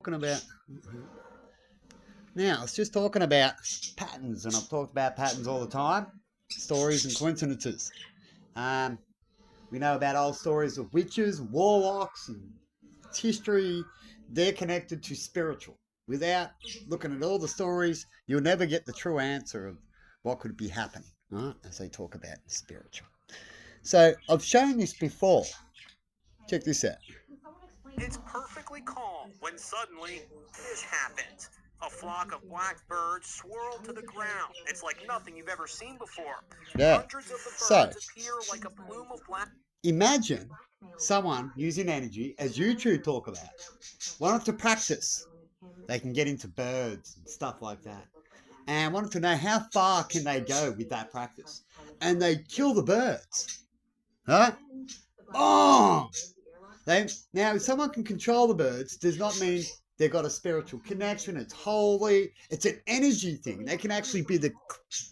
talking about now. I was just talking about patterns, and I've talked about patterns all the time, stories and coincidences. Um, we know about old stories of witches, warlocks, and it's history. They're connected to spiritual. Without looking at all the stories, you'll never get the true answer of what could be happening, right? As they talk about spiritual. So I've shown this before. Check this out. It's perfectly calm when suddenly this happens. A flock of black birds swirl to the ground. It's like nothing you've ever seen before. Yeah. Hundreds of the So birds appear like a plume of black. imagine someone using energy, as you two talk about, wanted to practice. They can get into birds and stuff like that. And wanted to know how far can they go with that practice. And they kill the birds. Huh? Oh! Now, if someone can control the birds, does not mean they've got a spiritual connection. It's holy. It's an energy thing. They can actually be the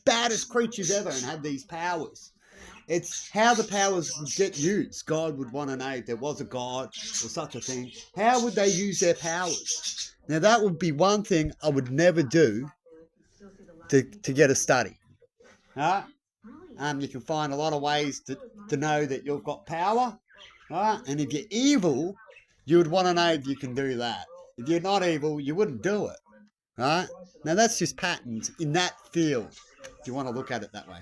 baddest creatures ever and have these powers. It's how the powers would get used. God would want to know if there was a God or such a thing. How would they use their powers? Now, that would be one thing I would never do to get a study. Right? You can find a lot of ways to know that you've got power. Right? And if you're evil, you would want to know if you can do that. If you're not evil, you wouldn't do it. Right? Now, that's just patterns in that field, if you want to look at it that way.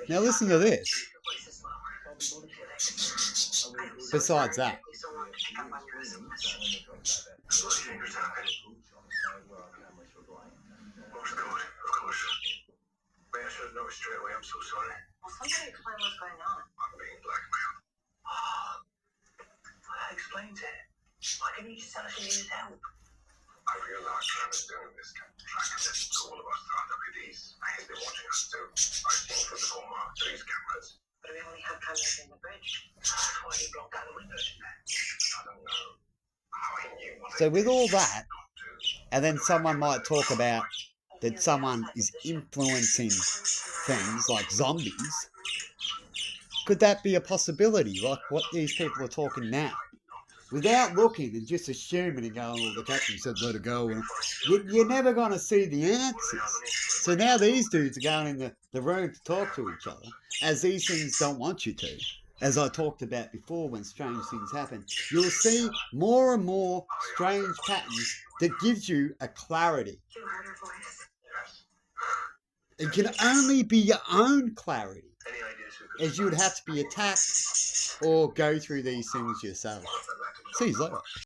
Now, listen to this. Besides that. I should have noticed straight away. I'm so sorry. Well, somebody explain what's going on. I'm being blackmailed. That explains it. Why can't you just tell us you needed help? I realized what I was doing this tracking this to all of us throughout WDs. He's been watching us too. I've seen through the coma, these cameras. But we only have cameras in the bridge. That's why he blocked out the windows in there. I don't know how he knew what So with all that, and then someone might talk about that someone is influencing things like zombies. Could that be a possibility, like what these people are talking now? Without looking and just assuming and going, well, the captain said let it go. And you're never going to see the answers. So now these dudes are going in the room to talk to each other, as these things don't want you to. As I talked about before, when strange things happen, you'll see more and more strange patterns that gives you a clarity. You heard her voice. It can only be your own clarity, Any ideas who could as you would have to be attacked or go through these things yourself. See you later.